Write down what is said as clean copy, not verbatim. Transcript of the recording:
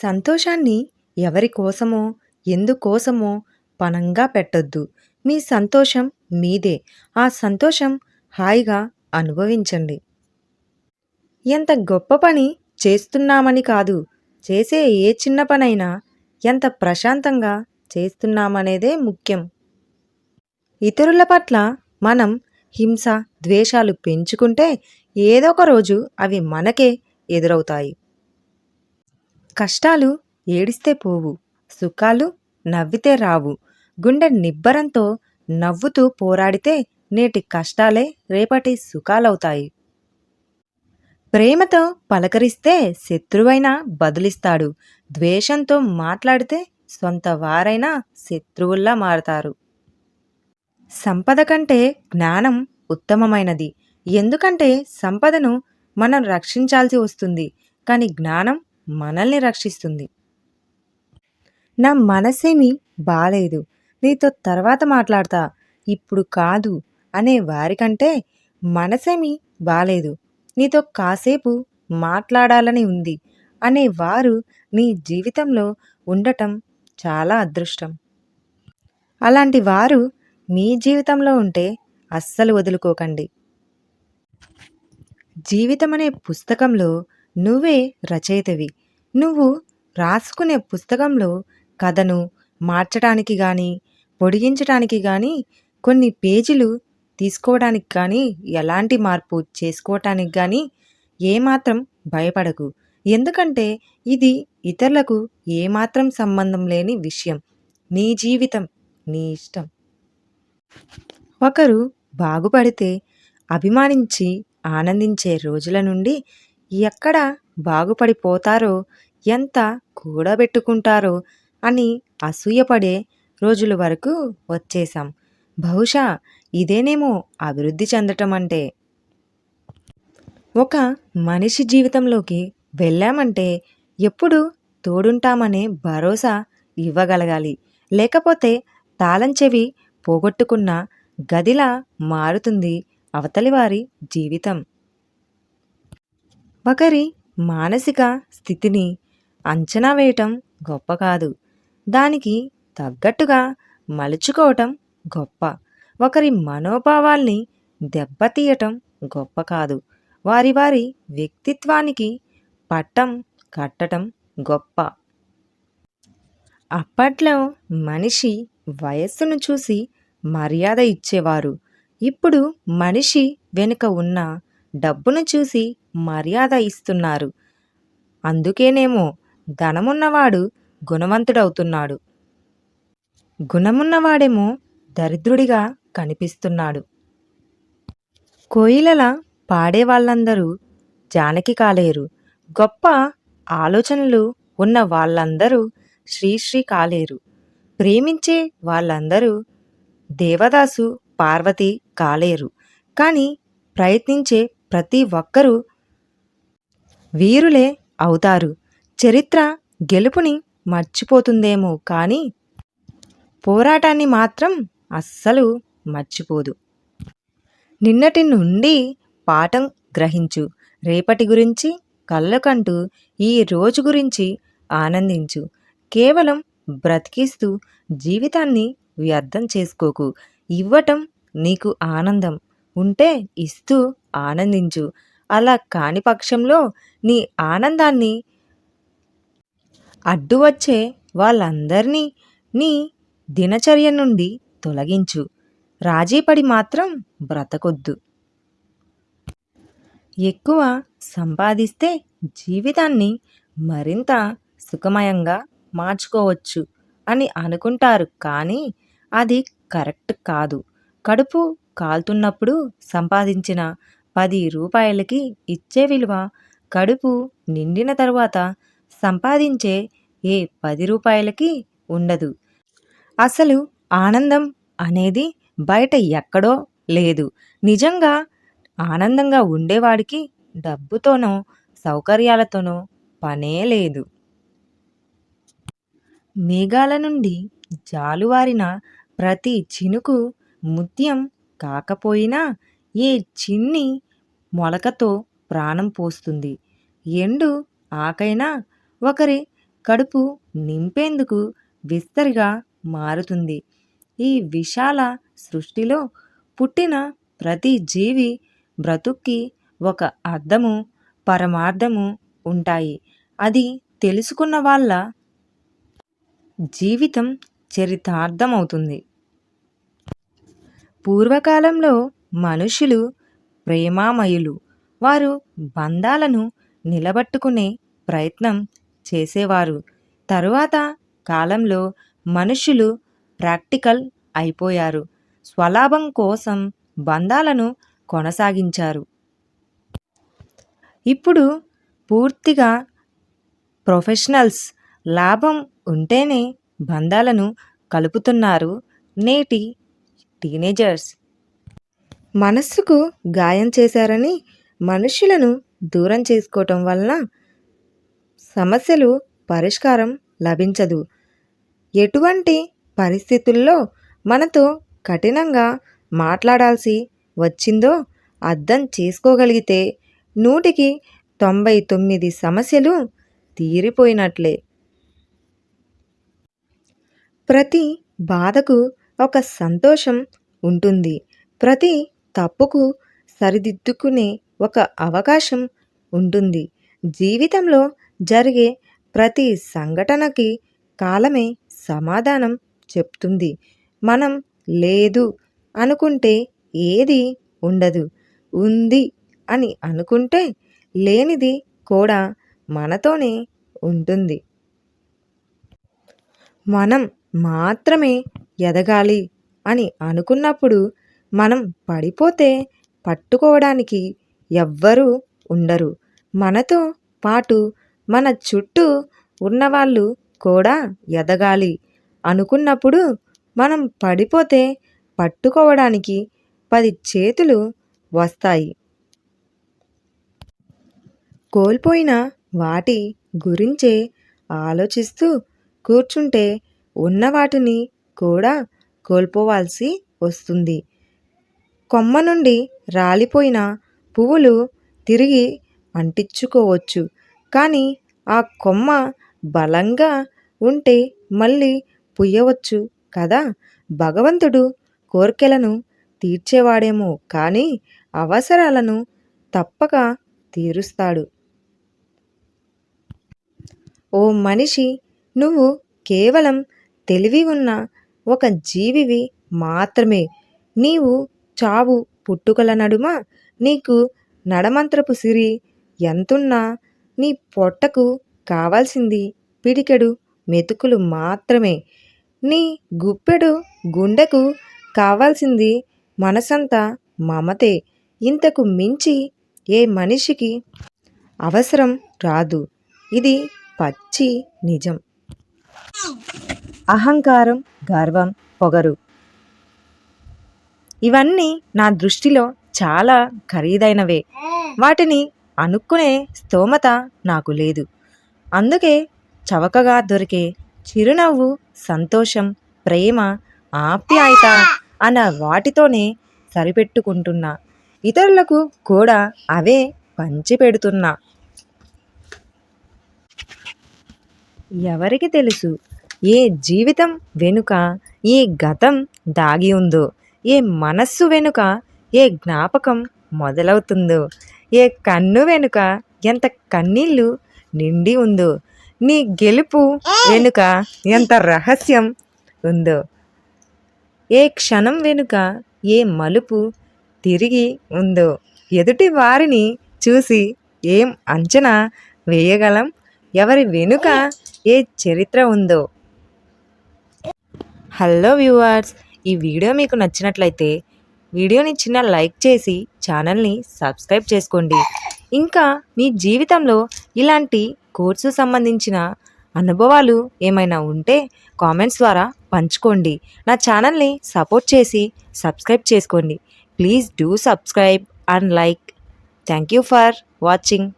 సంతోషాన్ని ఎవరి కోసమో, ఎందుకోసమో పణంగా పెట్టొద్దు. మీ సంతోషం మీదే. ఆ సంతోషం హాయిగా అనుభవించండి. ఎంత గొప్ప పని చేస్తున్నామని కాదు, చేసే ఏ చిన్న పనైనా ఎంత ప్రశాంతంగా చేస్తున్నామనేదే ముఖ్యం. ఇతరుల పట్ల మనం హింస, ద్వేషాలు పెంచుకుంటే ఏదో ఒక రోజు అవి మనకే ఎదురవుతాయి. కష్టాలు ఏడిస్తే పోవు, సుఖాలు నవ్వితే రావు. గుండె నిబ్బరంతో నవ్వుతూ పోరాడితే నేటి కష్టాలే రేపటి సుఖాలవుతాయి. ప్రేమతో పలకరిస్తే శత్రువైనా బదులిస్తాడు. ద్వేషంతో మాట్లాడితే సొంత వారైనా శత్రువుల్లా మారతారు. సంపద కంటే జ్ఞానం ఉత్తమమైనది. ఎందుకంటే సంపదను మనం రక్షించాల్సి వస్తుంది, కానీ జ్ఞానం మనల్ని రక్షిస్తుంది. నా మనసేమీ బాలేదు, నీతో తర్వాత మాట్లాడతా, ఇప్పుడు కాదు అనే వారికంటే మనసేమీ బాలేదు, నీతో కాసేపు మాట్లాడాలని ఉంది అనే వారు నీ జీవితంలో ఉండటం చాలా అదృష్టం. అలాంటి వారు మీ జీవితంలో ఉంటే అస్సలు వదులుకోకండి. జీవితం అనే పుస్తకంలో నువ్వే రచయితవి. నువ్వు రాసుకునే పుస్తకంలో కథను మార్చడానికి కానీ, పొడిగించడానికి కానీ, కొన్ని పేజీలు తీసుకోవడానికి కానీ, ఎలాంటి మార్పు చేసుకోవటానికి కానీ ఏమాత్రం భయపడకు. ఎందుకంటే ఇది ఇతరులకు ఏమాత్రం సంబంధం లేని విషయం. నీ జీవితం, నీ ఇష్టం. ఒకరు బాగుపడితే అభిమానించి ఆనందించే రోజుల నుండి ఎక్కడ బాగుపడిపోతారో, ఎంత కూడబెట్టుకుంటారో అని అసూయపడే రోజుల వరకు వచ్చేసాం. బహుశా ఇదేనేమో అభివృద్ధి చెందటం అంటే. ఒక మనిషి జీవితంలోకి వెళ్ళామంటే ఎప్పుడు తోడుంటామనే భరోసా ఇవ్వగలగాలి. లేకపోతే తాళం చెవి పోగొట్టుకున్న గదిలా మారుతుంది అవతలి వారి జీవితం. ఒకరి మానసిక స్థితిని అంచనా వేయటం గొప్ప కాదు, దానికి తగ్గట్టుగా మలుచుకోవటం గొప్ప. ఒకరి మనోభావాల్ని దెబ్బతీయటం గొప్ప కాదు, వారి వారి వ్యక్తిత్వానికి పట్టం కట్టటం గొప్ప. అప్పట్లో మనిషి వయస్సును చూసి మర్యాద ఇచ్చేవారు. ఇప్పుడు మనిషి వెనుక ఉన్న డబ్బును చూసి మర్యాద ఇస్తున్నారు. అందుకేనేమో ధనమున్నవాడు గుణవంతుడవుతున్నాడు, గుణమున్నవాడేమో దరిద్రుడిగా కనిపిస్తున్నాడు. కోయిలలా పాడేవాళ్ళందరూ జానకి కాలేరు. గొప్ప ఆలోచనలు ఉన్న వాళ్ళందరూ శ్రీశ్రీ కాలేరు. ప్రేమించే వాళ్ళందరూ దేవదాసు, పార్వతి కాలేరు. కానీ ప్రయత్నించే ప్రతి ఒక్కరూ వీరులే అవుతారు. చరిత్ర గెలుపుని మర్చిపోతుందేమో కానీ పోరాటాన్ని మాత్రం అస్సలు మర్చిపోదు. నిన్నటి నుండి పాఠం గ్రహించు. రేపటి గురించి కళ్ళకంటూ ఈ రోజు గురించి ఆనందించు. కేవలం బ్రతికిస్తూ జీవితాన్ని వ్యర్థం చేసుకోకు. ఇవ్వటం నీకు ఆనందం ఉంటే ఇస్తూ ఆనందించు. అలా కాని పక్షంలో నీ ఆనందాన్ని అడ్డు వచ్చే వాళ్ళందరినీ నీ దినచర్య నుండి తొలగించు. రాజీపడి మాత్రం బ్రతకొద్దు. ఎక్కువ సంపాదిస్తే జీవితాన్ని మరింత సుఖమయంగా మార్చుకోవచ్చు అని అనుకుంటారు, కానీ అది కరెక్ట్ కాదు. కడుపు కాలుతున్నప్పుడు సంపాదించిన 10 రూపాయలకి ఇచ్చే విలువ కడుపు నిండిన తరువాత సంపాదించే ఏ 10 రూపాయలకి ఉండదు. అసలు ఆనందం అనేది బయట ఎక్కడో లేదు. నిజంగా ఆనందంగా ఉండేవాడికి డబ్బుతోనో సౌకర్యాలతోనో పనే లేదు. మేఘాల నుండి జాలువారిన ప్రతి చినుకు ముత్యం కాకపోయినా ఏ చిన్ని మొలకతో ప్రాణం పోస్తుంది. ఎండు ఆకైనా ఒకరి కడుపు నింపేందుకు విస్తరిగా మారుతుంది. ఈ విశాల సృష్టిలో పుట్టిన ప్రతి జీవి బ్రతుక్కి ఒక అర్థము, పరమార్థము ఉంటాయి. అది తెలుసుకున్న వాళ్ళ జీవితం చరితార్థమవుతుంది. పూర్వకాలంలో మనుషులు ప్రేమామయులు. వారు బంధాలను నిలబట్టుకునే ప్రయత్నం చేసేవారు. తరువాత కాలంలో మనుషులు ప్రాక్టికల్ అయిపోయారు. స్వలాభం కోసం బంధాలను కొనసాగించారు. ఇప్పుడు పూర్తిగా ప్రొఫెషనల్స్. లాభం ఉంటేనే బంధాలను కలుపుతున్నారు నేటి టీనేజర్స్. మనస్సుకు గాయం చేశారని మనుషులను దూరం చేసుకోవటం వలన సమస్యలు పరిష్కారం లభించదు. ఎటువంటి పరిస్థితుల్లో మనతో కఠినంగా మాట్లాడాల్సి వచ్చిందో అర్థం చేసుకోగలిగితే 100కి 99 సమస్యలు తీరిపోయినట్లే. ప్రతి బాధకు ఒక సంతోషం ఉంటుంది. ప్రతి తప్పుకు సరిదిద్దుకునే ఒక అవకాశం ఉంటుంది. జీవితంలో జరిగే ప్రతి సంఘటనకి కాలమే సమాధానం చెప్తుంది. మనం లేదు అనుకుంటే ఏది ఉండదు. ఉంది అని అనుకుంటే లేనిది కూడా మనతోనే ఉంటుంది. మనం మాత్రమే ఎదగాలి అని అనుకున్నప్పుడు మనం పడిపోతే పట్టుకోవడానికి ఎవ్వరూ ఉండరు. మనతో పాటు మన చుట్టూ ఉన్నవాళ్ళు కూడా ఎదగాలి అనుకున్నప్పుడు మనం పడిపోతే పట్టుకోవడానికి 10 చేతులు వస్తాయి. కోల్పోయిన వాటి గురించే ఆలోచిస్తూ కూర్చుంటే ఉన్న వాటిని కూడా కోల్పోవాల్సి వస్తుంది. కొమ్మ నుండి రాలిపోయిన పువ్వులు తిరిగి అంటించుకోవచ్చు, కానీ ఆ కొమ్మ బలంగా ఉంటే మళ్ళీ పుయ్యవచ్చు కదా. భగవంతుడు కోర్కెలను తీర్చేవాడేమో కానీ అవసరాలను తప్పక తీరుస్తాడు. ఓ మనిషి, నువ్వు కేవలం తెలివి ఉన్న ఒక జీవివి మాత్రమే. నీవు చావు పుట్టుకల నడుమ నీకు నడమంత్రపు సిరి ఎంతున్నా నీ పొట్టకు కావాల్సింది పిడికెడు మెతుకులు మాత్రమే. నీ గుప్పెడు గుండెకు కావాల్సింది మనసంతా మమతే. ఇంతకు మించి ఏ మనిషికి అవసరం రాదు. ఇది పచ్చి నిజం. అహంకారం, గర్వం, పొగరు ఇవన్నీ నా దృష్టిలో చాలా ఖరీదైనవే. వాటిని అనుకునే స్తోమత నాకు లేదు. అందుకే చవకగా దొరికే చిరునవ్వు, సంతోషం, ప్రేమ, ఆప్యాయత అన్న వాటితోనే సరిపెట్టుకుంటున్నా. ఇతరులకు కూడా అవే పంచిపెడుతున్నా. ఎవరికి తెలుసు ఏ జీవితం వెనుక ఏ గతం దాగి ఉందో, ఏ మనస్సు వెనుక ఏ జ్ఞాపకం మొదలవుతుందో, ఏ కన్ను వెనుక ఎంత కన్నీళ్ళు నిండి ఉందో, నీ గెలుపు వెనుక ఎంత రహస్యం ఉందో, ఏ క్షణం వెనుక ఏ మలుపు తిరిగి ఉందో, ఎదుటి వారిని చూసి ఏం అంచనా వేయగలం, ఎవరి వెనుక ఏ చరిత్ర ఉందో. హలో వ్యూవర్స్, ఈ వీడియో మీకు నచ్చినట్లయితే వీడియోని చిన్న లైక్ చేసి ఛానల్ని సబ్స్క్రైబ్ చేసుకోండి. ఇంకా మీ జీవితంలో ఇలాంటి కోర్సు సంబంధించిన అనుభవాలు ఏమైనా ఉంటే కామెంట్స్ ద్వారా పంచుకోండి. నా ఛానల్ని సపోర్ట్ చేసి సబ్స్క్రైబ్ చేసుకోండి. Please do subscribe and like. Thank you for watching.